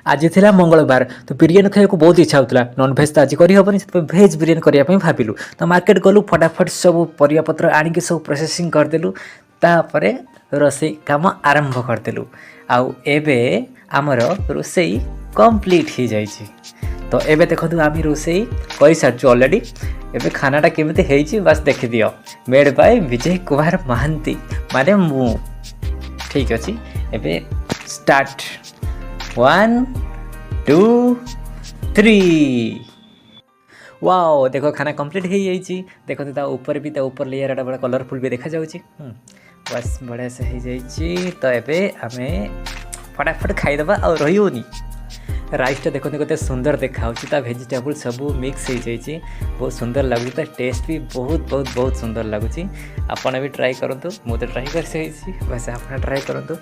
आज थिला मंगलवार तो बिरियानी खाइବାକୁ बहुत इच्छा होता नॉनभेज तो आज करहबनी भेज बिरियानी करने भाविलु तो मार्केट गलु फटाफट सब परियापत्र आणिक सब प्रोसेसिंग करदेलु तापर रोसई काम आरंभ करदेलु आउ एबे आमर रोसई कंप्लीट हो जाइए। तो एबे देखो आम रोसई कर सारी ऑलरेडी एबे खानाटा केमिति हेइछि बस देखि दियो मेड बाय विजय कुमार महांती माने मु ठीक अछि। एबे स्टार्ट 1 2 3 वाओ देखो खाना कंप्लीट हो जाइए। देखो ता ऊपर भी ता ऊपर लेयर बड़ा कलरफुल भी देखा जाउछि बस बढ़िया से हो जाइए। तो एबे आमे फटाफट खाईदबा और रहियोनी राइसटा देखो केते सुंदर देखा भेजिटेबल सब मिक्स हो जाइए बहुत सुंदर लगुच टेस्ट भी बहुत बहुत बहुत सुंदर लगुच। आपन भी ट्राई करंतु मु तो ट्राई कर बस आप ट्राई करंतु।